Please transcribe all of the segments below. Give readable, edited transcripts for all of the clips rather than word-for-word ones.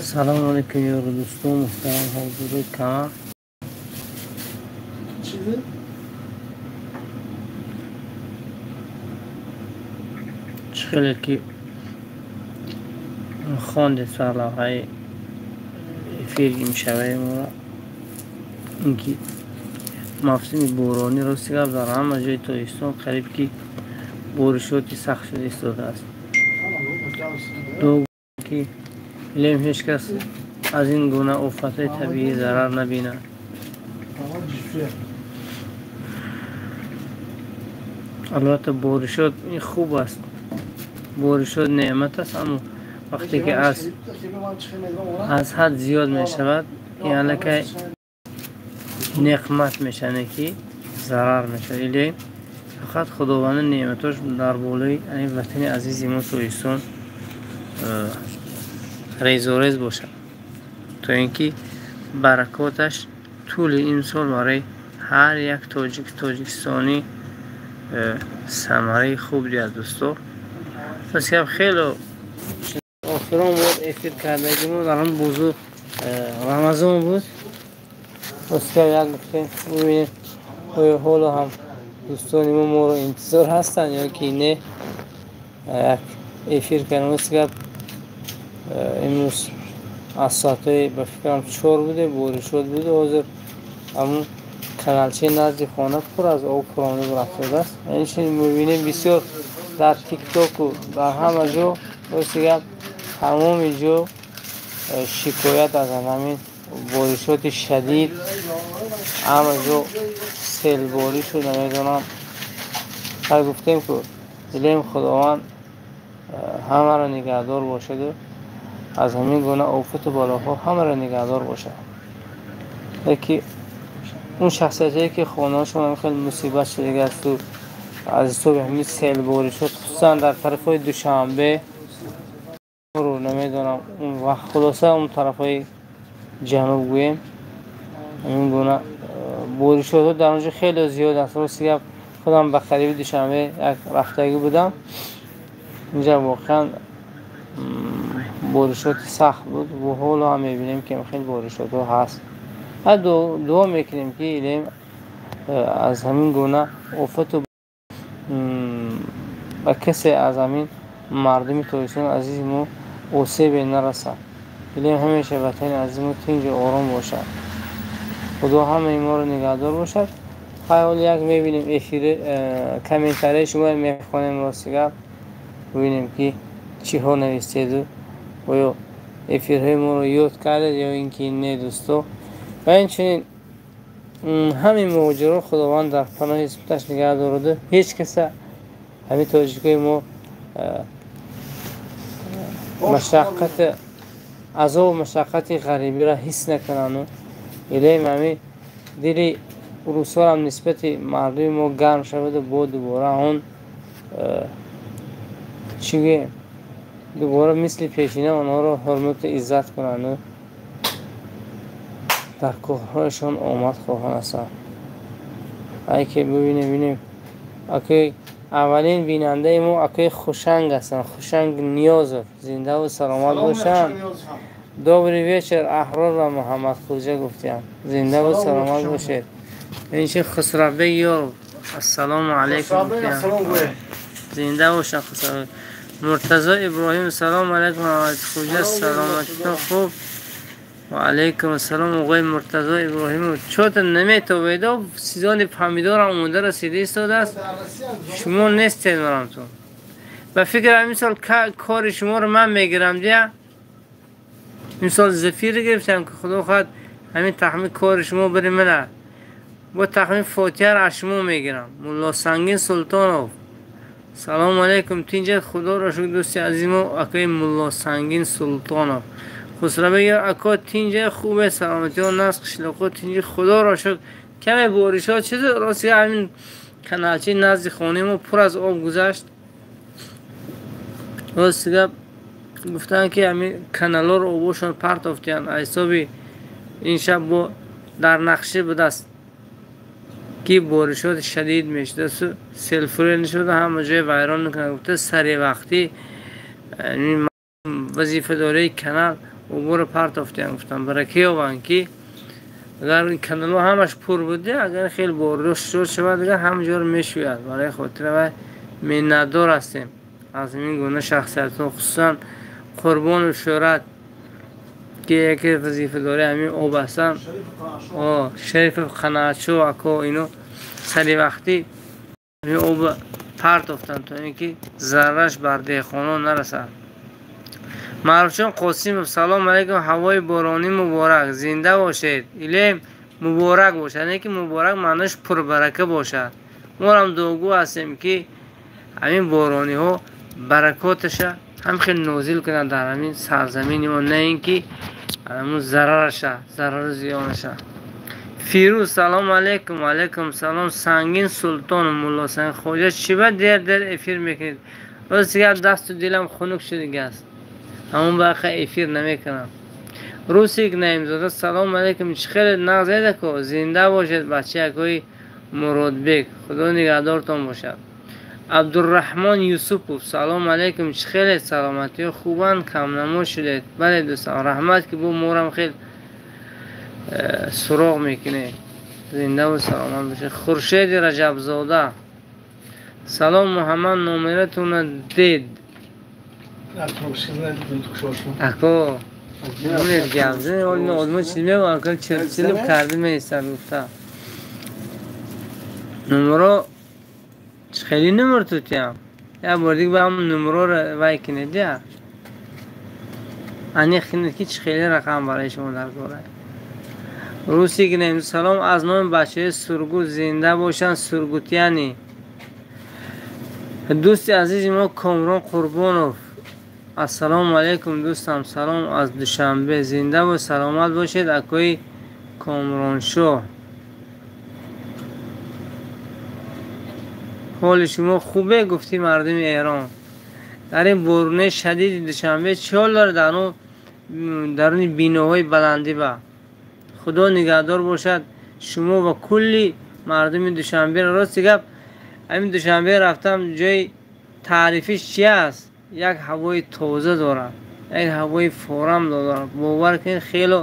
سلام علیکم یار دوستان محترم حضور کامل. خیلی که خانده سرلاهای فیرگی میشوه ما اینکه موسم بورانی راستی که در همه جای تایستان قریب که بورشاتی سخت شده ایستاده است. دو که علم هیچ کس از این گونه آفت‌های طبیعی ضرر نبیند. البته بورشات این خوب است، بورشات نعمت است، اما وقتی که از حد زیاد می شود این علاقه نقمت میشنه که ضرر میشه. ایلی فقط خداوند نعمتاش در بالای این وطن عزیز ما تویستان ریز و ریز باشه تا اینکه برکاتش طول این سال برای هر یک تاجیکستانی ثمره خوب دیاد دوستو. پس که خیلی آخران بود افیر کرده ما در هم بوزو رمضان بود. پس که یک نکته ببینید حالا هم دوستانی ما رو انتظار هستن یا که نه یک افیر کردن. پس که امروز از ساعته به فکرم 4 بوده بورشات بوده حاضر همون کانالچه نزد خانه پر از آب پرانه برفتاده است. این چنین میبینیم بسیار در تیک تاک و در همه جا برسیگم تمام جا شکایت از همین بارشات شدید همه جا سیلباری شد. نمیدونم تا گفتیم که دلیم خداوند همه را نگهدار باشد و از همین گونه آفت بالاها همه را نگهدار باشد. یکی اون شخصیتی که خانه شما خیلی مصیبت شده است و از صبح همین سیلباری شد خصوصا در طرف های دوشنبه رو نمیدونم اون وقت خلاصه اون طرف های جنوب گویم این گونه بورشات در اونجا خیلی زیاد است. راستی خودم به قریب دوشنبه یک رفتگی بودم اینجا واقعا بورشات سخت بود و حالا هم میبینیم که خیلی بورشات ها هست. دعا میکنیم که ایلیم از همین گونه آفت و و کسی از همین مردمی تویستان عزیز ما آسیب نرسد. ایلیم همیشه وطن عزیز ما تنج آرام باشد. خدا همه ما رو نگهدار باشد. حالا یک میبینیم افیر کامنتاری شما میخوانیم راستگار ببینیم که چی ها نوشتید و یا افیرهای ما رو یاد کرده یا اینکه نه دوستو. و اینچنین همین ماجرا خداوند در پناه اسمتش نگه دارده. هیچ کس همین تاجیکای ما مشقت عذاب و مشقت غریبی را حس نکنن و الهی همین دلی روسا هم نسبت مردم ما گرم شود و با دوباره اون چیگه دوباره مثل پیشینه آنها را حرمت عزت کنن و در کارهایشان آمد خواهند هستند. ای که ببینیم اکی اولین بیننده ما اکی خوشنگ هستن، خوشنگ نیاز زنده و سلامت باشن. دوبری ویچر احرار و محمد خوجه گفتیم زنده و سلامت باشید. اینچه خسربه یا السلام علیکم گفتیم زنده باشن. خسربه مرتضی ابراهیم سلام علیکم محمد خوجه سلامتتون خوب و علیکم السلام آقای مرتضی ابراهیم. چوت نمیتویده و سیزان فهمیدار آموده رسیده ایستاده است شما نیستید مرام تو به فکر همین سال کار شما رو من میگیرم دیا این سال زفیر گرفتم که خدا خواهد همین تحمیل کار شما بری منه با تحمیل فاتحه را شما میگیرم. مولا سنگین سلطانوف سلام علیکم تینجا خدا را شکر دوستی عزیزم اکای مولا سنگین سلطانوف خسربه یا اکا تینجا خوبه سلامتی و نسق شلقو تینجا خدا را شکر. کمی بارشات چیز راستی همین کنالچه نزد خانه ما پر از آب گذشت. راستی گفتن که همین کانالا رو آباشون پرت افتیان حسابی این شب با در نقشه به دست که بارشات شدید میشده سلفور نشده همه جای ویران میکنه. گفته سری وقتی وظیفه داره کانال عبور پرت افتیان. گفتم برای کی آوان که اگر این کانال همش پر بوده اگر خیلی بارش شد دیگه همجور میشوید. برای خاطر و منتدار هستیم از این گونه شخصیت ها، خصوصا قربان و شهرت که یکی وظیفه داره همین آب هستن. شریف قناعتشو اکو اینو سری وقتی همین آب پرت افتن تا اینکه ذرهش بر دهقانا نرسد. معروفجان قاسم سلام علیکم، هوای بارانی مبارک، زنده باشید. ایلیم مبارک باشد، یعنی که مبارک معنیش پربرکه باشد. ما هم دوگو هستیم که همین بارانی ها برکاتش هم خیلی نازل کنن در همین سرزمین ما، نه اینکه همون ضررش ضرر زیانش. فیروز سلام علیکم. علیکم سلام. سنگین سلطان مولا سنگ خواجه چی بعد در افیر میکنید؟ روز دیگه دست و دلم خنک شده است، همون باقی افیر نمیکنم. روسیک نایمزاده سلام علیکم، چه خیلی نازیده که زنده باشید بچه اکوی مراد بک، خدا نگهدارتان باشد. عبدالرحمن یوسفوف سلام علیکم، چه خیلی سلامتی خوبان، کم نما شدید. بله دوستان رحمت که بو مورم خیلی سراغ میکنه، زنده و سلامت باشه. خورشید رجب زاده سلام محمد، نمرتون دید اکو اونید گمزه اون آدم چیز میگم اکل چلب کرده میستن گفته نمرو خیلی نمر توتیم یا بردی با هم نمرو رو وای کنه دیا انی خیلی که خیلی رقم برای شما در گوره. روسی که نیم سلام از نام بچه سرگوت زنده باشن سرگوتیانی. دوستی عزیز ما کامران قربانوف السلام علیکم دوستم، سلام از دوشنبه، زنده و سلامت باشید. اکوی کامران شو حال شما خوبه؟ گفتی مردم ایران در این بارون شدید دوشنبه چه حال داره؟ در اون بیناهای بلندی با خدا نگهدار باشد شما و کلی مردم دوشنبه. راست گپ همین دوشنبه رفتم جای تعریفش چی است؟ یک هوای تازه داره، یک هوای فورم داره. باور کن خیلی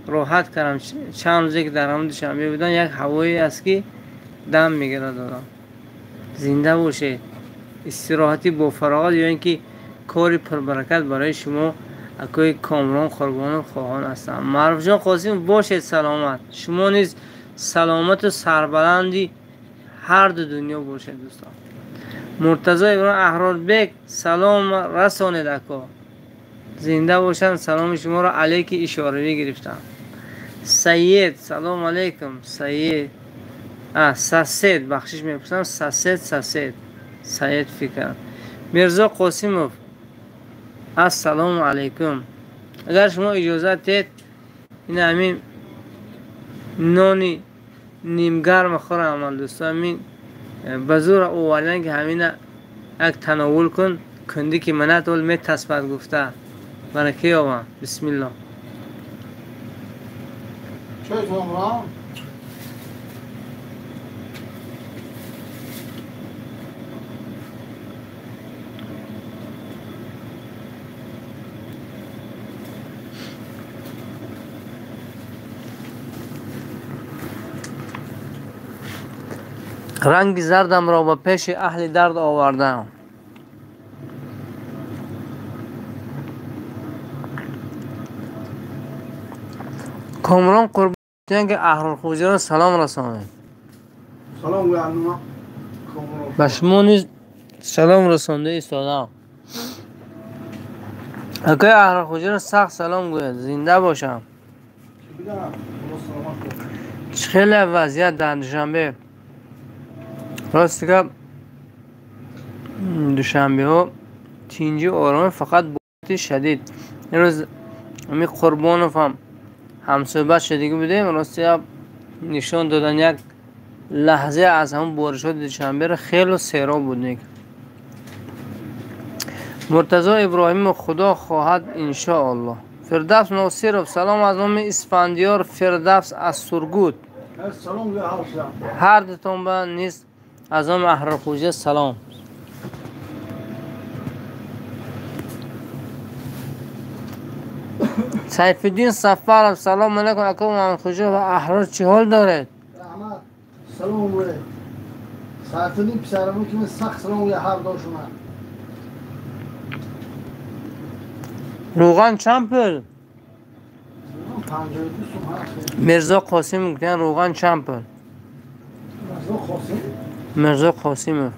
راحت کردم چند روزی که در همون دوشنبه بودن. یک هوایی است که دم میگیره دارم. زنده باشید، استراحتی با فراغت یا اینکه کاری پربرکت برای شما. اکوی کامران قربان خواهان هستم. معروف جان قاسم باشید سلامت، شما نیز سلامت و سربلندی هر دو دنیا باشید دوستان. مرتضی ابراهیم احرار بک سلام رسانید اکا، زنده باشند. سلام شما را علیک اشاره گرفتم. سید سلام علیکم. سید سسید بخشش میپرسم، سید فکر. مرزا قاسموف السلام علیکم. اگر شما اجازه دید این همین نانی نیمگرم خورم عمل دوستان، همین بزور اوالن که همین یک تناول کن کندی که منت اول می تصبت گفته برکی آوان. بسم الله. رنگ زردم را به پیش اهل درد آوردم. کامران قربان که احرار خوجه را سلام رسانید. سلام گوی عنوان به شما نیز سلام رسانده ایستادم. اکای احرار خوجه را سخت سلام گوید، زنده باشم. خیلی وضعیت در دوشنبه راستی که دوشنبه ها تینجی آرامه فقط بوتی شدید. این روز همی قربانوف هم همصحبت شدگی بودیم. راستی نشان دادن یک لحظه از همون بارشات دوشنبه را خیلی سیراب بود. مرتضی ابراهیم خدا خواهد انشاءالله. فردوس ناصرов سلام از نام اسفندیار فردوس از سرگوت. سلام یا حالشم. هر دوتون به نیست از هم احرار خوجه سلام. سیف الدین سفر سلام علیکم اکو محمد خوجه و احرار چی حال دارد؟ احمد سلام وره. سیف الدین پسرمون که من سخت سلام یا هر دو شما. روغن چند پل؟ 52 سوم. مرزا قاسم گفتن روغن چند پل؟ مرزا قاسم. مرزا قاسم. روغن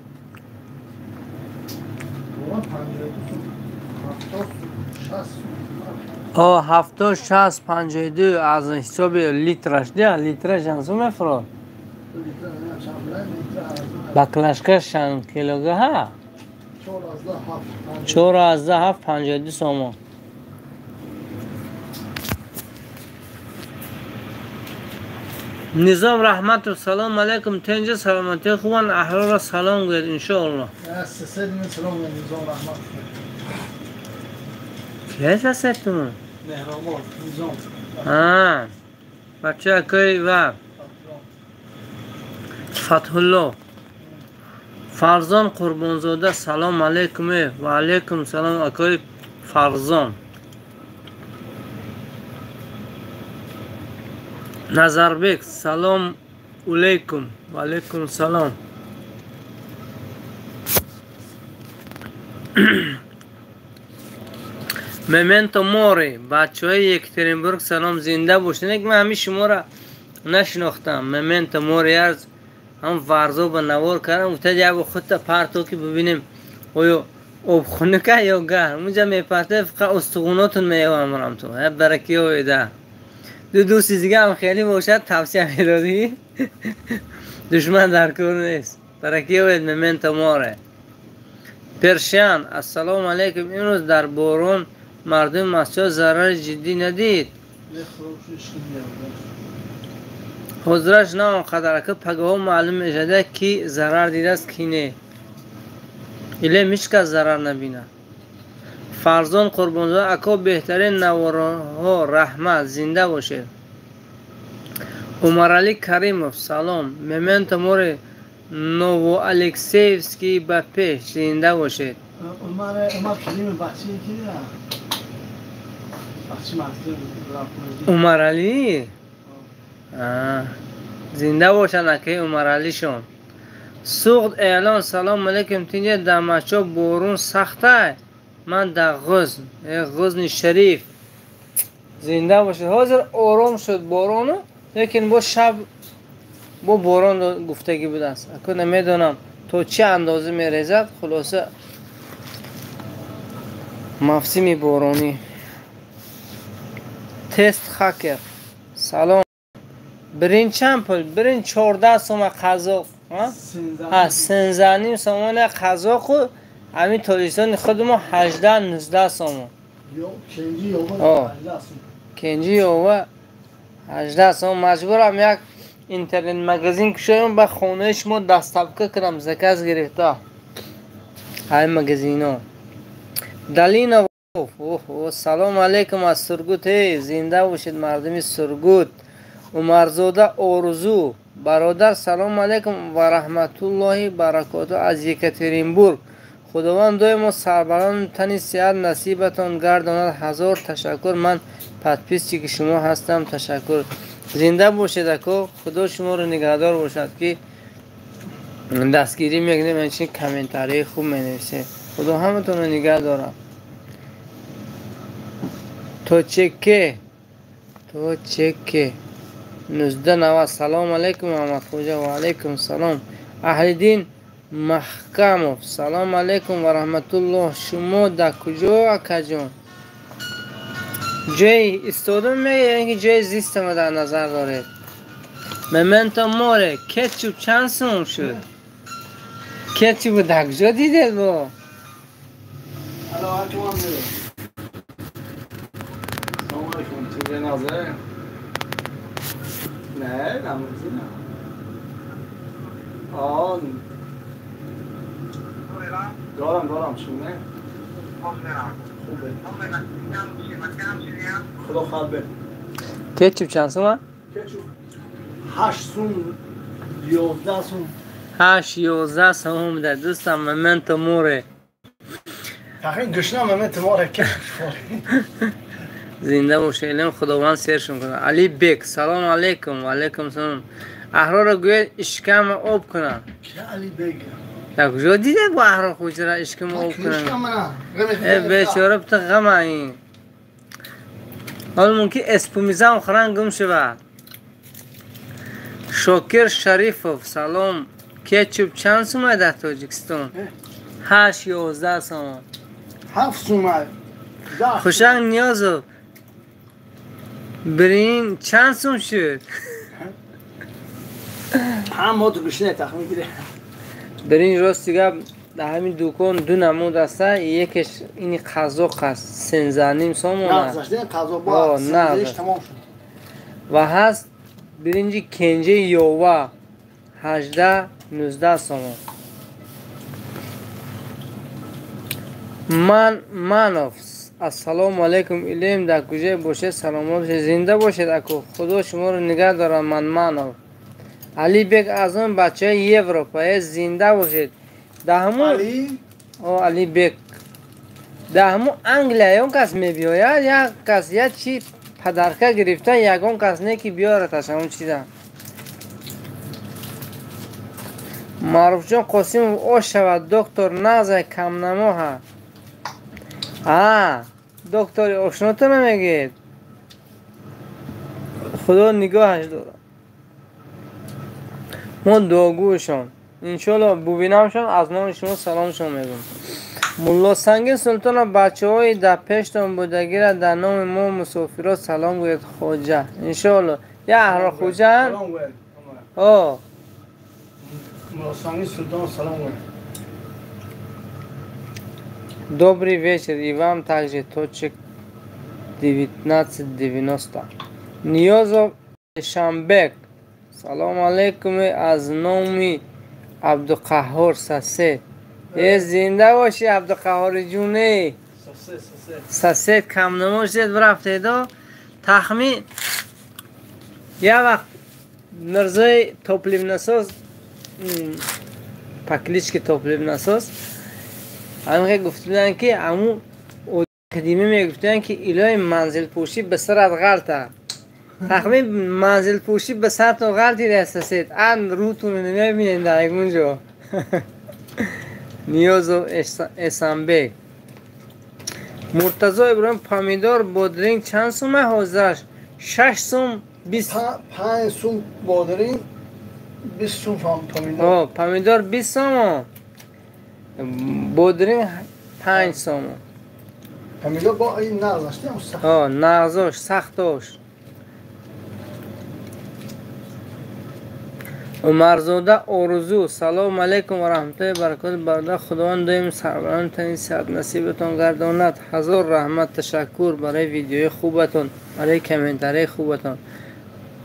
52 سوم. 70 سوم. 70 60 52 از حساب لیترش ده لیترش انسو مفراد بکلشکر شن کیلوگه ها 4 از 7 52 سوم. نظام رحمت و سلام علیکم تنجه سلامتی خوبان احرار سلام گوید انشاءالله. سلام نظام رحمت. کیه سستون؟ مهرآباد نظام. بچه اکوی و فتح الله فرزان قربانزاده سلام علیکم و علیکم سلام اکوی فرزان. نظربک سلام علیکم و علیکم سلام. ممنتو موری بچه های یکترینبورگ سلام زنده باشین. من همی شما را نشناختم. ممنتو موری از هم ورزا با نوار کردم گفته جب خودتا پرتو که ببینیم آیا آب خونه که یا گرم اونجا میپرته فقط استخوناتون میوامرم تو برکی های ده دو دیگه هم خیلی باشد توصیه میدادی دشمن در کار نیست. برکی های ممنتو موری. پرشین السلام علیکم امروز در بارون مردم مسجد ضرر جدی ندید؟ حضرش نه آنقدر که پگاه معلوم میشده کی ضرر دیده است کی نه. ایله میشکه ضرر نبینه. فرزان قربانزاده اکا بهترین نوارها رحمت زنده باشه. عمر علی کریموف سلام. ممنت موری نوو الکسیفسکی به پیش زنده باشید. عمر کریم بچه کی نه؟ عمر علی زنده باشن اکه عمر علی شون. سوخت اعلان سلام علیکم تینجه در مچا بارون سخته. من در غزن شریف زنده باشد. حاضر آرام شد بارانو لیکن با شب با باران گفتگی بوده است. اکو نمیدونم تو چه اندازه میریزد. خلاصه موسم بارانی. تست خاکر سلام. برین چند پل؟ برین 14 سوم قزاق. سنزانیم سومان قزاق خو همین تالیستان خود ما 18 19 سوم. کنجی و 18 سوم. مجبورم یک اینترنت مگزین کشایم به خونه شما دستبکه کنم زکاز گرفته های مگزین ها. دلینا سلام علیکم از سرگوت. زنده باشید مردمی سرگوت. عمرزاده آرزو برادر سلام علیکم و رحمت الله برکاته از یکترینبورگ. خداوند دائما سربلند تنی صحت نصیبتان گرداند. هزار تشکر. من پدپیستی که شما هستم. تشکر. زنده باشید اکو. خدا شما رو نگهدار باشد که دستگیری میکنیم اینچین کامنتاری خوب مینویسه. خدا همتون رو نگه دارم. تو چکه 1990 سلام علیکم محمد خوجه و علیکم سلام. اهل دین محکموف سلام علیکم و رحمت الله. شما در کجا اکا جان؟ جای استودم میگه اینکه جای زیستم در نظر دارید. ممنتو موره کچوب چند سوم شد؟ کچوب در کجا دیده با؟ نه نموزی نه دارم شونه خوبه خدا خبر. کچوب چند سوم؟ کچوب 8 سوم 11 سوم 8-11 سوم ده دوستم ممنتو موره تقریبا گشنه ممنتو موره که زنده باشه علم خداوند سرشون کنه. علی بک سلام علیکم. و علیکم سلام. احرار را گوید اشکم آب کنن. که علی بک یا کجا دیده با احرار خوش را اشکم آب کنن؟ بیچاره بتا غم این حالا ممکن اسپومیزم خورن گم شوه. شاکر شریفوف سلام. کچوب چند سومه در تاجیکستان؟ 8-11 سومه 7 سومه خوشنگ نیازو برین چند سوم شد؟ هم ما تو گشنه تخمین گیره برین راست دیگه در همین دوکان دو نمود هسته. یکیش اینی قزاق هست 13.5 سومونه. نغزشته قضا با سنزش تمام شد. و هست برینجی کنجه یووا 18-19 سومون. منوف السلام علیکم. علم در کجای باشه سلامات باشه. زنده باشید اکو خدا شما رو نگه دارم. منوف علی بگ از اون بچه های اروپایی زنده باشید. ده همون علی بگ ده همون انگلیه اون کس می بیاید یک کس یک چی پدرکه گرفته یکون کس نه که بیارتش همون چی ده معروف جان قاسم او شود دکتر نازه کم نما ها دکتر آشناتو نمیگید خدا نگاهش داره. من دعاگوشان انشالله ببینمشان از نام شما سلامشان میگم. ملا سنگین سلطان بچه های در پشتم بودگی را در نام ما مسافرات سلام گوید خوجه انشالله. یا احرار خوجه هم ملا سنگین سلطان سلام گوید. Добрый вечер и вам также точек 1990. Ниёзов Шамбек. Салом алейкум аз номи Абдуқаҳҳор Сасед. Зинда боши Абдуқаҳҳор ҷуне. Сасед камнамо шуд рафтеда. Тахмин я вақт Мирзои топливнасоз по кличке Топливнасоз همه گفتن که همون قدیمی میگفتن که الهی منزل پوشی به سرت غلطه. تقریبا منزل پوشی به سرت غلطی دستسید ان روتون نمیبینین در اونجا. نیازو اسنبه مرتضی ابراهیم پامیدار بادرینگ چند سومه حاضرش 6 سوم 5 سوم بادرینگ 20 سوم پامیدار. پامیدار 20 سوم بودرینگ 5 سومون. پامیدار با این نغزشته هم سخت. نغزاش سختاش. عمرزاده آرزو سلام علیکم و رحمت الله برکات برادر خداوند دایم سروران تنین صحت نصیبتان گرداند. هزار رحمت تشکر برای ویدیوی خوبتان برای کامنتاری خوبتان.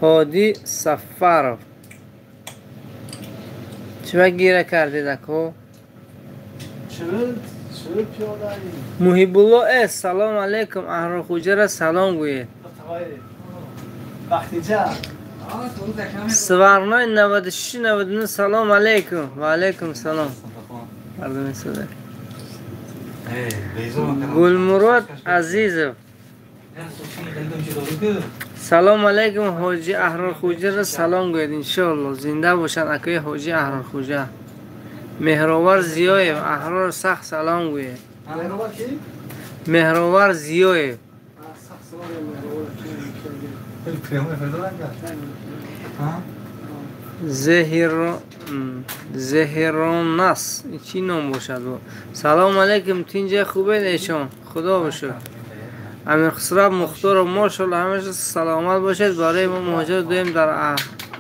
هادی سفرов چه گیره کردید اکو؟ محیبالله است سلام علیکم. احرار خوجه را سلام گوید. سوارنای 96-99 سلام علیکم. و علیکم سلام. مردم سوده گلمراد عزیزم سلام علیکم. حاجی احرار خوجه را سلام گوید. انشاءالله زنده باشند اکوی حاجی احرار خوجه. مهراور زیایب احرار سخت سلام گوید. مهراور زیایب زهرانس چی نام باشد با سلام علیکم. تینجا خوبه ایشان خدا باشد. امیر خسرو مختار و ماشاءالله همیشه سلامت باشد. برای ما مهاجر دویم در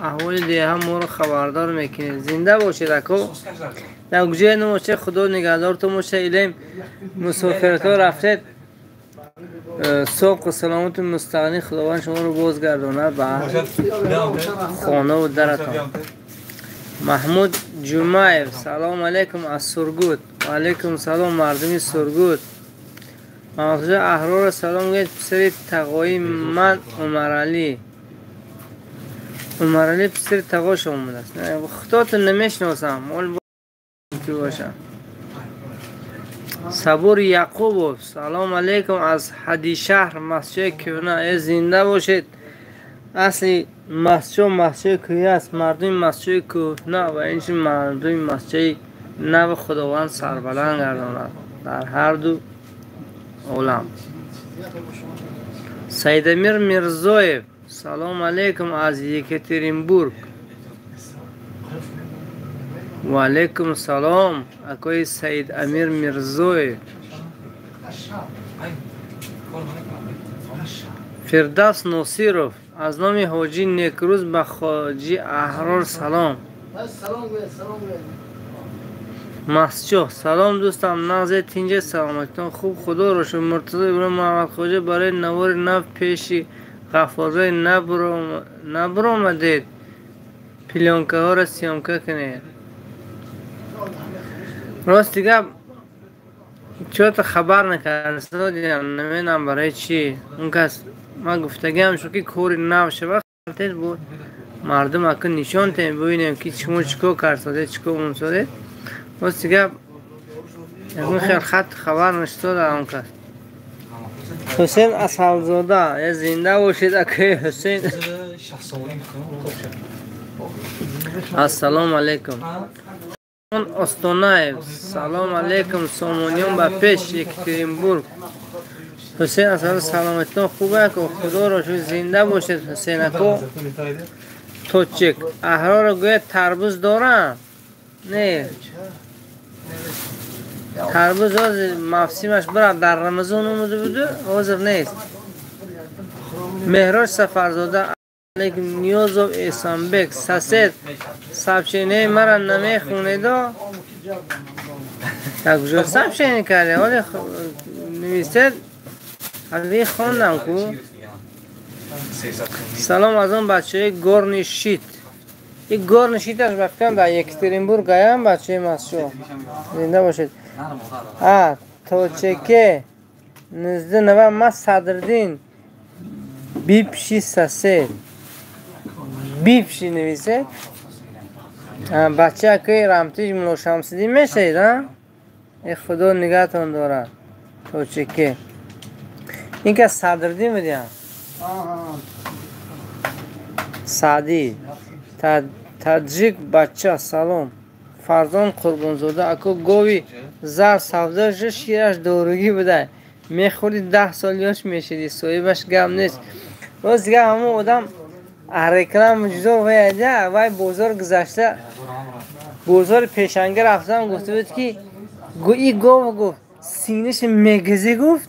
احوال دیگه هم ما رو خبردار میکنید. زنده باشید اکو در کجای نماشه خدا نگهدارتون باشه. ایلیم مسافرت ها رفتید صبح و سلامت مستقنی خداوند شما رو بازگرداند به خانه و درتان. محمود جمعه سلام علیکم از سرگود. و علیکم سلام مردمی سرگود. مغزه احرار سلام گید پسری تقایی من عمر علی. عمرعلی پسر تقاش اومده است. خطاتون نمیشناسم اول کی باشم. صبور یعقوب سلام علیکم از حدی شهر مسجد کیونه زنده باشید. اصلی مسجد کوی است، مردم مسجد کیونه و اینش مردم مسجد نو خداوند سربلند گرداند در هر دو عالم. سید امیر میرزایف سلام علیکم از یکاترینبورگ. و علیکم سلام اکوی سید امیر میرزایف. فردوس ناصیروف از نام حاجی نیکروز به حاجی احرار سلام. مسجد سلام دوستم نازه تینجه سلامتون خوب خدا رو شد. مرتضی ابراهیم محمد خواجه برای نوار نو پیشی غفار نبرامدید پلانکه ها را سیامکه کنید. راست دیگه چوت خبر نکردم نمیدونم برای چی اون کس ما گفتگیم شو که کوری نو شود خلطیت بود مردم اکن نشان تیم ببینیم که شما چکو کرد چکو اون ساده راست دیگه اون خیلی خط خبر نشده در اون کس. حسین اسحلزاده یه زنده باشید اکه حسین. السلام علیکم. استانایف سلام علیکم سامانیان به پیش یکاترینبورگ. حسین اصلا سلامتون خوبه که خدا را شوی زنده باشید. حسین اکو توچک احرار گوید تربوز دارم نه تربوز از موسمش برد در رمضان اومده بوده حاضر نیست. مهراج سفرزاده علیکم نیازو احسانبک سسید سبشینه مرا نمیخونید تا کجا سبشینه کرده ولی نویسید حالی خوندم کو. سلام از اون بچه گورنشیت. این گورنشیتش بکنم در یکاترینبورگ گایم بچه مسجد زنده باشید. توچکه نزده نوه ما صدردین بیپشی سسید بیپشی نویسه بچه که رمتیج ملو شمسیدی میشید ای خدا نگهتون داره. توچکه این که صدردین بدیم سعدی تاجیک بچه سلام فرزان قربانزاده اکو گوی زر سوزه شیرش دورگی بوده میخوری 10 سالیاش میشیدی صاحبش گم نیست. روز دیگه همون آدم احرکرم جدا ویده وی بازار گذشته بازار پیشنگه رفتم گفته بود که ای گفت سینش میگزه گفت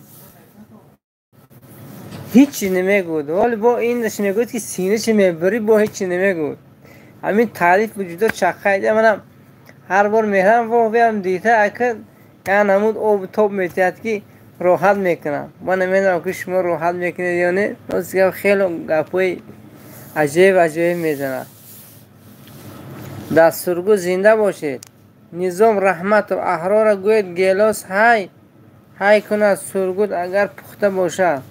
هیچی نمیگود ولی با این داشت میگود که سینش میبری با هیچی نمیگود. همین تعریف وجودا چخیده منم هر بار میرم و بیام دیده اکر یعنی همون آب توب میتید که راحت میکنم. من نمیدونم که شما راحت میکنید یا نه. راست خیلی گپای عجیب میزنه. دستورگو زنده باشید. نظام رحمت و احرار گوید گیلاس های کند سرگود اگر پخته باشه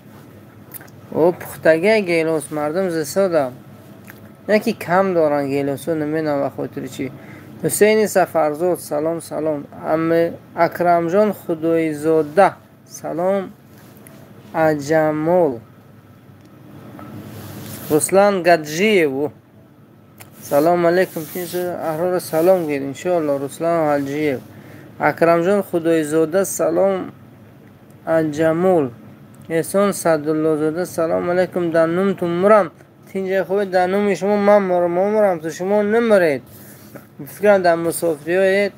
او پختگی گیلاس مردم زساده یکی کم دارن گیلاسو نمیدونم بخاطر چی. حسین سفرزاد سلام اکرم جان خدای زاده سلام اجمال رسلان گدجیو سلام علیکم احرار سلام گیر انشاءالله رسلان گدجیو اکرم جان خدای زاده سلام اجمال احسان صدالله زاده سلام علیکم دنوم تو مرم تینجه خوبی دنوم شما من مرم تو شما نمرید. فکرم در مسافری های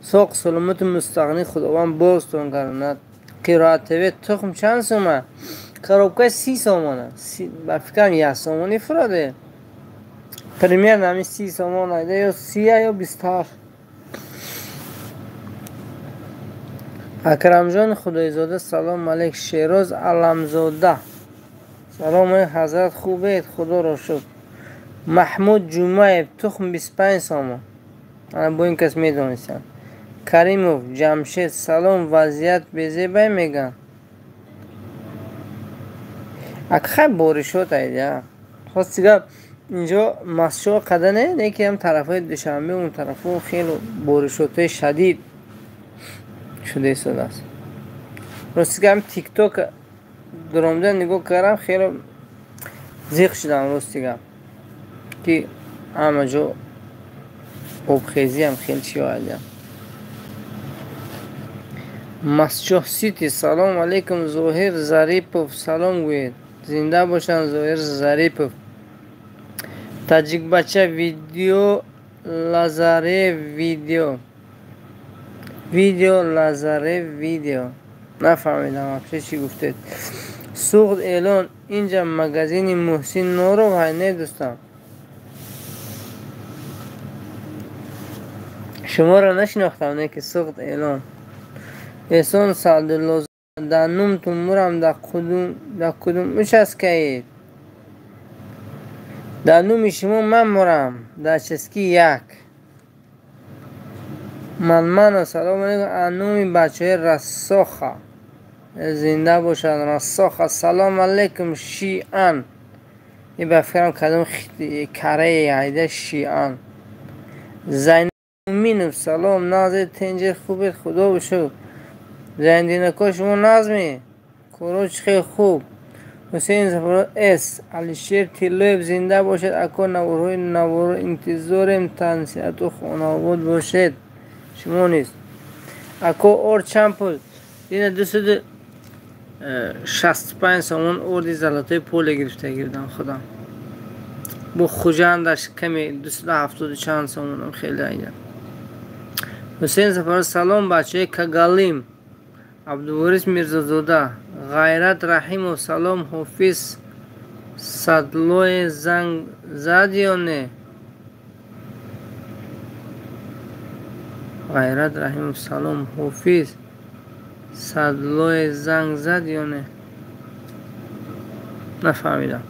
ساق سلامت مستغنی خداوند بازتون کردند. قرائت تیوی تخم چند سومه؟ خرابکای 30 سامانه با فکرم 1 سامانی فراده پریمیر نمی 30 سامانه یا 30 یا 28. اکرم جان خدایزاده سلام علیک. شیراز علمزاده سلام حضرت خوبید خدا را شکر. محمود جمعه تخم 25 سامان انا با این کس میدونستم. کریموف جمشید سلام وضعیت بزیبه میگن اک خیلی باری شد ایده خواست دیگه اینجا مسجد قدنه، نه که هم طرفای دوشنبه اون طرفو خیلی بارشات شدید شده ایستاده است. راستی هم تیک توک درآمده نگاه کردم، خیلی زیق شدم راستی که همه جا آبخیزی هم خیلی چی آیدیم. مسجد سیتی سلام علیکم ظاهر ظریفوف سلام گوید، زنده باشن ظاهر ظریفوف. تاجیک بچه ویدیو لازاره ویدیو لازاره ویدیو نفهمیدم چی گفتید. سوخت اعلان اینجا مگزین محسن نورو های نه دوستان، شما را نشناختم نه که سوخت اعلان احسان سعدالله دانم تمورم در کدوم اش است که دانومی شما من مرم در چسکی یک من سلام علیکم انومی بچه های رساخه زنده باشد رساخه سلام علیکم شیعان یه بفکرم کدوم کره یعیده شیعان زین مینم سلام نازه تنجر خوبه خدا بشو زندینکا شما نازمی کروچ خیلی خوب حسین زفر اس علیشیر تیلویب زنده باشد اکا نوارو انتظارم تنسیت و خانواد باشد شما نیست اکا اور چمپل دینا 265 سامون اوردی زلطه پول گرفته گردم خدا با خوجندش کمی 270 چند سامونم خیلی ایدم. حسین زفر سلام بچه کگالیم عبدالوارث میرزازاده غیرت رحیم و سلام حافظ صدلوی زنگ زد یا نه غیرت رحیم و سلام حافظ صدلوی زنگ زد یا نه نفهمیدم.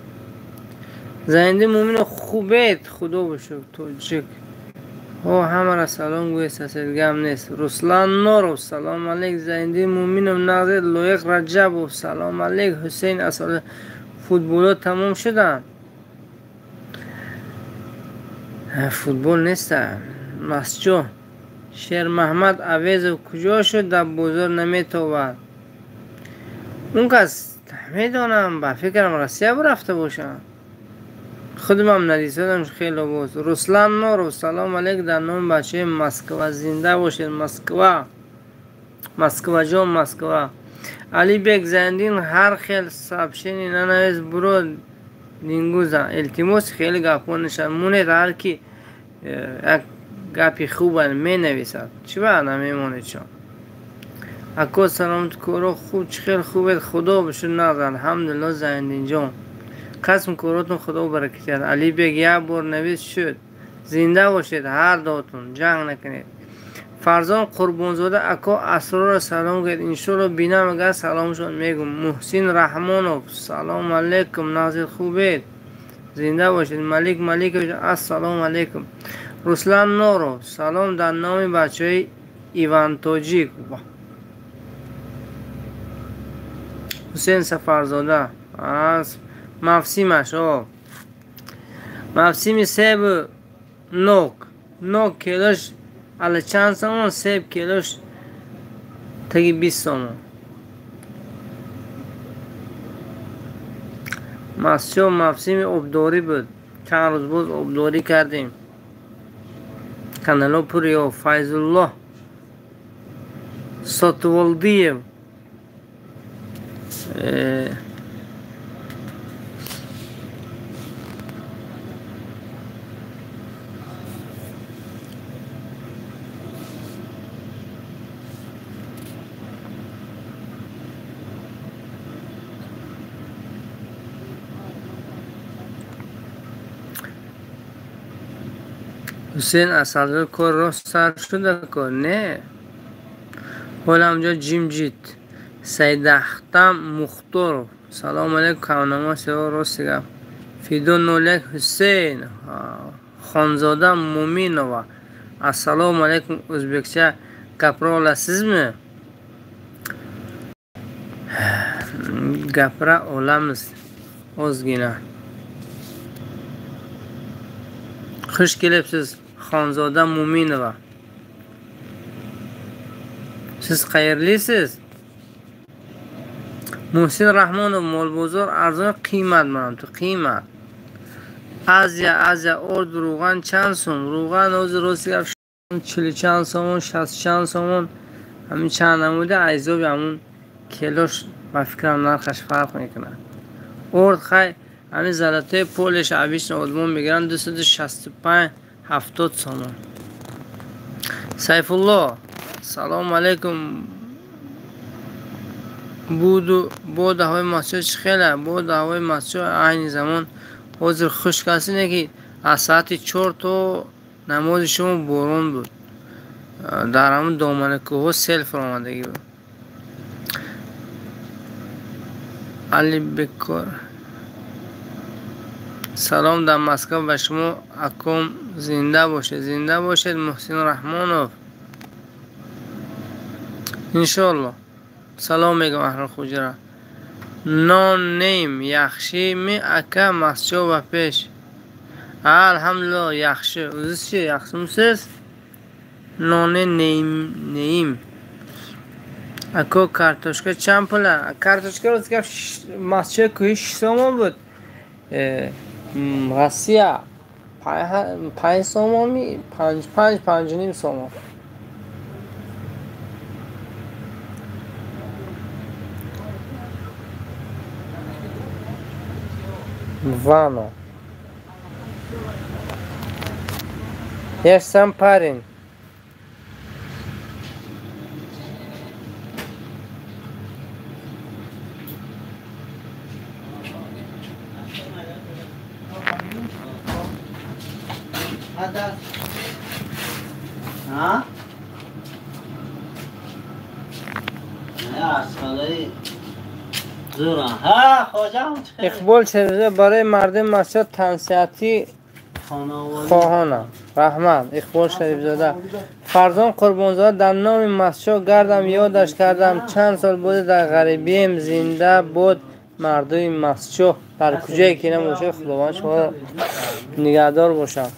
زنده مومن خوبت خدا بشو تو جک همه را سلام گوی سسلگم نیست. رسلان نورو سلام علیک زنده مومنم نازد لویق رجب و سلام علیک حسین اصلا فوتبول تمام شدن فوتبال نیست مسجد شیر محمد عویز کجا شد در بزرگ نمیتواد اون کس میدونم با فکرم رسیه برفته باشم خودم هم ندیدم خیلی باز. رسلان نورو سلام علیک در نام بچه مسکو زنده باشید مسکو جان مسکو. علی بیگ زندین هر خیل سابشنی ننویز برو دینگوزا التماس خیلی گپان نشد مونید هر کی یک گپی خوبه می نویسد چی با نمیمونه چون اکو سلامت کورو خوب خیلی خوبه خدا بشون نازد الحمدلله زندین جان قسم کوراتون خدا برکت کرد. علی بیگ یک بار نویس شد زنده باشید هر دوتون جنگ نکنید. فرزان قربانزاده اکا اسرار سلام گید انشالله بینم اگر سلامشون میگم. محسن رحمانوف سلام علیکم ناظر خوبید زنده باشید. ملیک السلام علیکم. رسلان نورو سلام در نام بچه های ایوان توجیک. حسین سفرزاده مفسیمش مفسیم سیب نوک کیلوش علی چند سامان سیب کیلوش تگی 20 سامان. مسجد مفسیم ابداری بود چند روز بود ابداری کردیم کانالو پوری و فیض الله ساتوالدیو حسین اسدالله کار راست سر شده کار نه حالا همجا جیم جیت سید اختم مختار سلام علیکم کاناما سوا راست گفت. فیدو نولک حسین خانزاده مومینова السلام علیکم ازبکچه گپرا لسیزمی گپرا اولمز ازگینه Xush kelibsiz Xonzoda Mo'minova. Siz qayerlisiz? Muhsin Rahmonov, Molbozor arzon qiymat manimtu, qiymat. Aziya ordu ro'g'an chand so'm? Ro'g'an o'zi ro'siga 40 chand so'm, 60 chand so'm. همین چند نموده عیزابی همون کیلوش و فکرم نرخش فرق میکنه. ارد خیلی همین زلطه پولش عبیش نادمون میگرن 265 70 سومون. سیف الله سلام علیکم. بود هوای مسجد خیلی بود هوای مسجد این زمان حضر خوش کسی نگید از ساعت 4 تا نماز شما بارون بود در همون دامن کوه سیل فرامدگی بود. علی بکر سلام در مسکو به شما اکم. زنده باشید، زنده باشید محسن رحمانوف انشالله. سلام میگم احرار خوجرا نان نیم یخشی می اکا مسجد و پیش الحمدلله یخشی اوزیز چی یخشی موسیز نان نیم اکو کارتوشکا چند پوله کارتوشکا روز که مسجد کویش سومان بود رسیه 5 سومان می 5 نیم سومان. Vano. Yes, some parin. اقبال شده برای مردم مسجد تنصیحاتی خواهانه رحمت. اقبال شریف زاده فرزان قربانزاده در نام مسجد گردم یادش کردم چند سال بوده در غریبیم زنده بود مردم مسجد در کجایی که نموشه خداوند شما نگهدار باشم.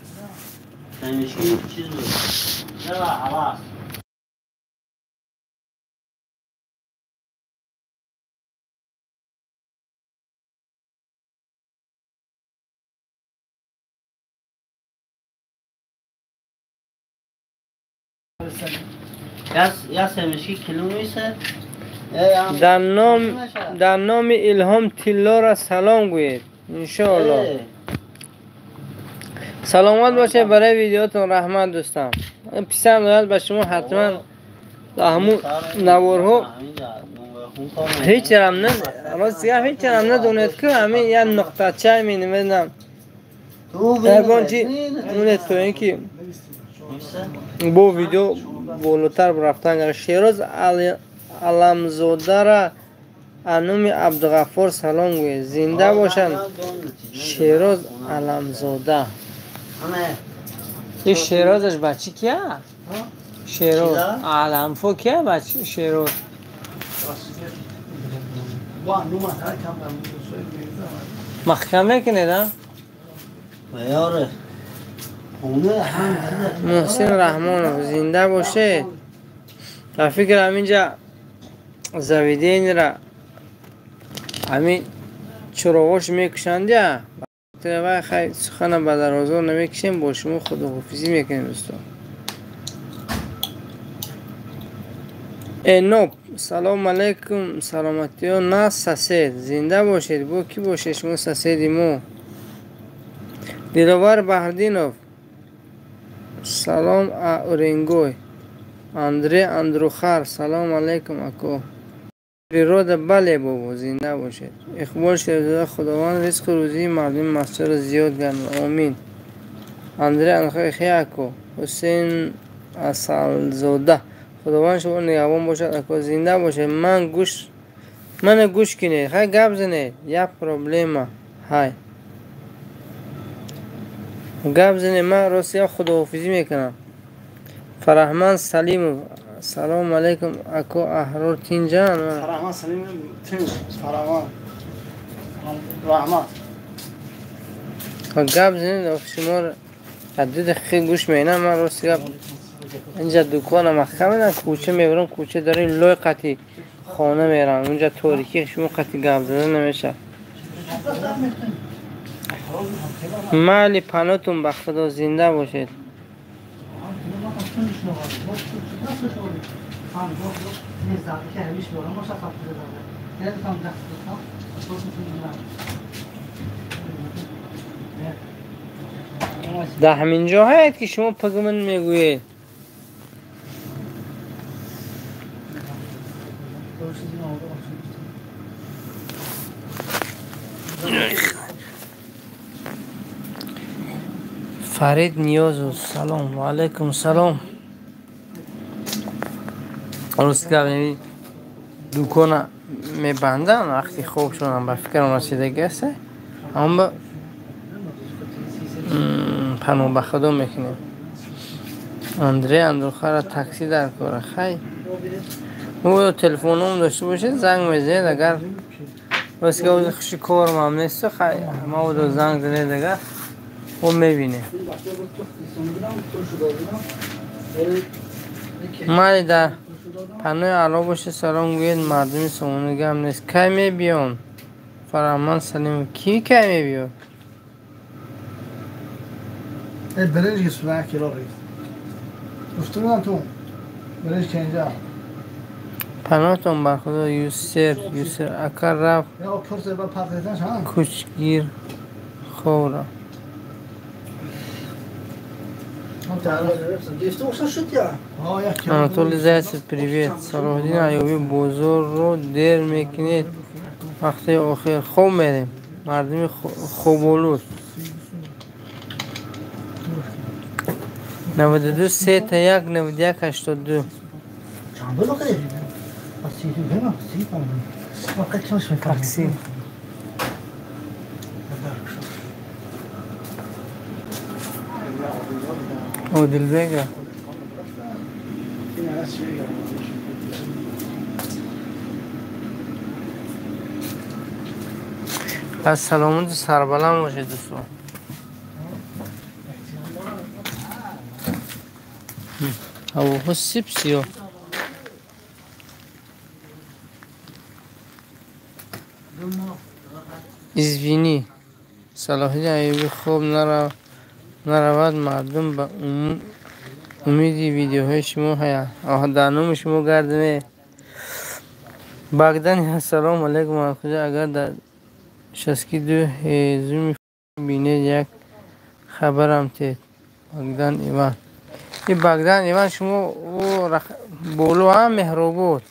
در نام الهام تیلا را سلام گویید انشاءالله. سلامت باشه برای ویدیوتون رحمت دوستان. پسند آید به شما حتما همون نوارها هیچ رم نه راستی هیچ رم ندونید که همین یه نقطه چای می نمیدونم دربان چی اونید تو اینکه با ویدیو بالاتر رفتن. شیراز علمزاده را انوم عبدالغفار سلام گوید زنده باشن. شیراز علمزاده این شیرازش بچه کیه؟ شیراز علمفو کیه بچه شیراز؟ محکم نکنید محسن رحمانوف زنده باشه. تا فکر همینجا زویدین را همین چراغاش میکشند یا وقتی خیلی سخن به درازا نمیکشیم با شما خداحافظی میکنیم دوستان. اینوب سلام علیکم سلامتی ها نه سسید زنده باشید. با کی باشه شما سسیدی مو دیلوار بهردینوف سلام اورنگوی اندری اندروخر سلام علیکم اکو بیرود بله بابا زنده باشید. اقبال شده خداوند رزق روزی مردم مسجد زیاد گردن آمین. اندری اندروخر اکو حسین اصلزاده خداوند شما نگهبان باشد اکو زنده باشید. من گوش کنید خیلی گپ زنید یا پروبلم های گپ زنید من راستی خداحافظی میکنم. فرحمان سلیم سلام علیکم اکو احرار تین جان فرحمان سلیم تین فرحمان رحمت گپ زنید شما 2 دقیقه گوش می‌بینم من راستی اینجا دکانم خمیدم کوچه میبرم کوچه داریم لوی قطی خانه میرم اونجا تاریکی شما قطی گپ زدن نمیشه مالی پناتون به خدا زنده باشید ده همین جا هست که شما پگمن میگویید فرید نیازو سلام و علیکم سلام روز که دکان میبندن وقتی خوب شدن به فکرم رسیدگی است اما پناه به خدا میکنیم اندری اندرخواه تاکسی در کاره خیلی او تلفن هم داشته باشید زنگ میزنید اگر بس که او خوشی کارم هم نیست خیلی ما او دو زنگ زنید اگر او میبینه مالی در پناه علا باشه سلام گوید مردمی سمونگی هم نیست که میبیان فرمان سلیم کی که میبیان برنج گسوله کلا رید گفتم تو برنج که اینجا پناهتون بر خدا یوسر اکر رفت یا پرسه با پاکستانش ها کچگیر خورا اناتولی زیست پریویت صلاح‌الدین ایوبی بزرگ رو دیر میکنید وقتی آخر خوب میریم مردمی خوبولود 92 3 تا 1 91 82 تاکسی او دلبگه از سلامت سربلند باشه دوستان هوا سیپسیو ازوینی صلاح‌الدین ایوبی خوب نرود مردم به امیدی ویدیوهای شما هست در نام شما گردنه بگدن سلام علیکم خدا اگر در 62 هزومی بینید یک خبرم تید بگدن ایوان این بگدن ایوان شما بولو هم مهرو بود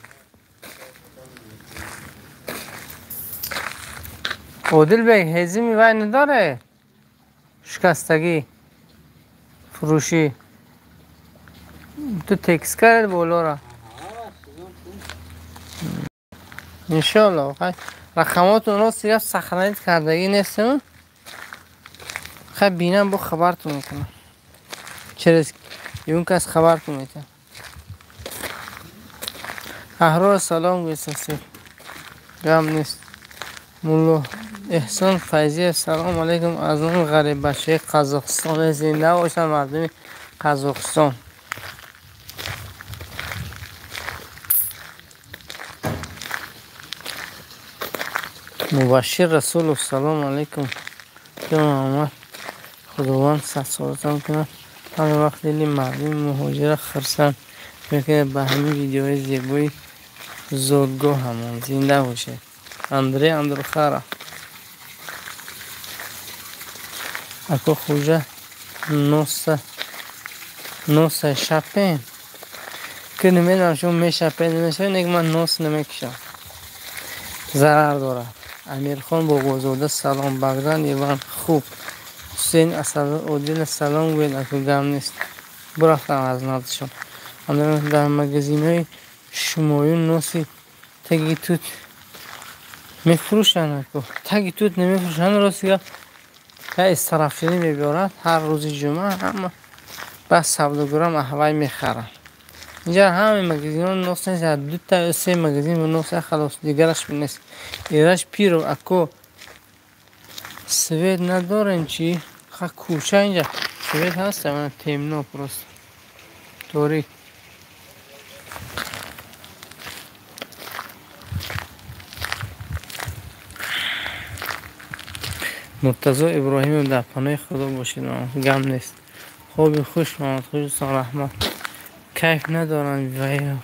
عادل بگ هزیمی وای نداره شکستگی فروشی تو تکس کرد بولو را انشالله رقمات اونا سیگه سخنیت کردگی نیستم خیلی بینم با خبرتون میکنم چرا اون کس خبرتون میتن احرار سلام گویسته گم نیست مولو احسان فیضی سلام علیکم از اون غریب بچه قزاقستان زنده باشن مردم قزاقستان مبشر رسول سلام علیکم جناب خداوند صد سالتان کنه هر وقت دلی مردم مهاجر خرسن میکنه به همین ویدیوهای زیبایی زودگاه همون زنده باشه اندری اندرخاره اکو خوجه نوس شپین که نمیدونم شما میشپین نمیشه نگه من نوس نمیکشم ضرر داره امیر خان با گوزوده سلام بگدن ایوان خوب حسین اسدالدین سلام گوید اکو گم نیست برفتم از نادشون اندرم در مگزین های شمایون نوسی تگی توت میفروشن اکو تگی توت نمیفروشن راستی که استراف شدی میبیارد هر روز جمعه اما بس 7 گرم احوای میخرن اینجا همه مگزین ها نوست نیست 2 تا 3 مگزین و نوست خلاص دیگرش نیست ایرش پیرو اکو سوید ندارن چی خیلی کوچه اینجا سوید هست من تیمنا پروست توری مرتضی ابراهیم در پناه خدا باشید. گم نیست. خوبی خوش آمد. خوشتان رحمت. کیف ندارن وای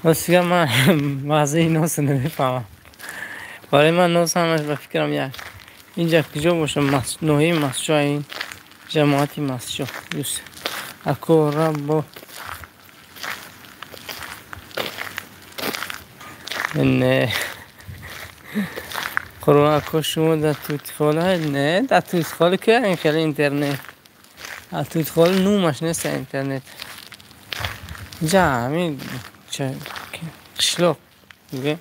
واسه من مزه ناس نمیفهمم. برای من ناس همش به فکرم یک اینجا کجا باشه نوعی مسجد این جماعتی مسجد دوست اکو رب نه قرآن اکو شما در توتخاله های نه در توتخاله که این خیلی اینترنت در توتخاله نومش نیست اینترنت جا همین چه قشلاق دیگه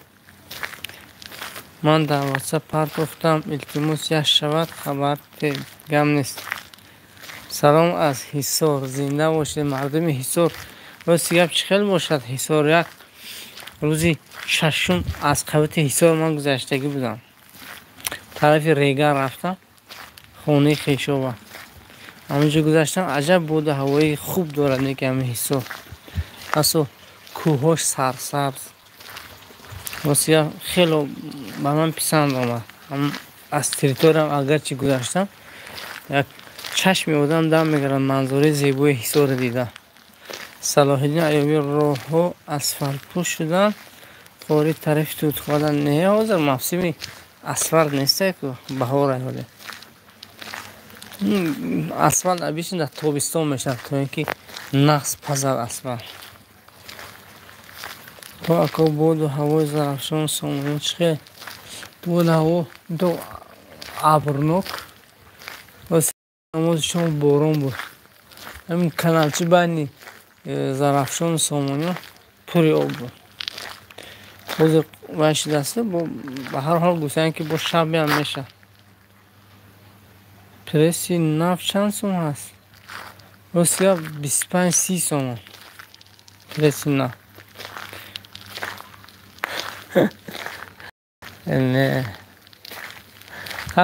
من در واتساپ پرداختم التماس یک شود خبر گم نیست. سلام از حصار زنده باشید مردم حصار. راستی گپ چه خیلی باشد حصار یک روزی ششم از قوت حصار من گذشتگی بودم طرف ریگا رفتم خونه خیشوبه همونجا گذشتم عجب بود هوای خوب دارد نیک همه حصار اصلا کوهاش سرسبز واسه خیلی با من پسند آمد. از تریتورم اگرچه گذاشتم یک چشمی بودم دم میگرم منظره زیبای حصار دیده. صلاح الدین ایوبی راهو اسفلت پوش شدن خاری طرف توتخاله نه حاضر موسم اسفلت نیست که بهار ولی اسفلت ابیش در تابستان میشه تا اینکه نقص پزر اسفلت تو اکو بود و هوای زرفشان سامون چخه بود هوا دو ابرنوک و سامونشون بارون بود همین کنالچه بینی زرفشان سامونی پوری آب بود باز وحشی دسته به هر حال گوشتن که با شبی هم میشه. پرسی نفت چند سوم هست؟ راستی 25-30 سوم پرسی نفت نه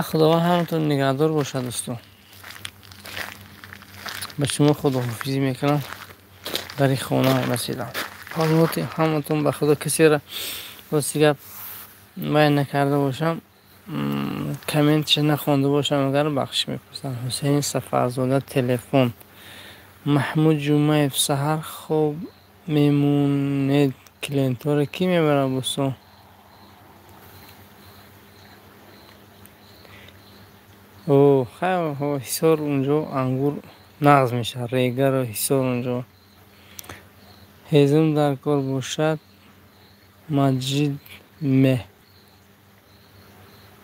خدا همتون نگهدار باشد دوستان. به شما خداحافظی میکنم. در خانه رسیدم. حالات همتون به خدا کسی را راستی گپ بیان نکرده باشم کامنت چه نخونده باشم اگر بخش میپرسم. حسین صفرزاده تلفن محمود جمعه سحر خوب میمونید کلینتو رو کی میبره بسو او خیلی حسار اونجا انگور نغز میشه ریگر و حسار اونجا هیزم در کار باشد مجید مه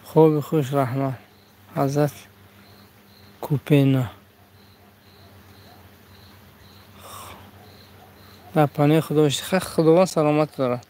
خوب خوش رحمت حضرت کوپینا در پناه خدا باشید. خیلی خداوند سلامت دارد.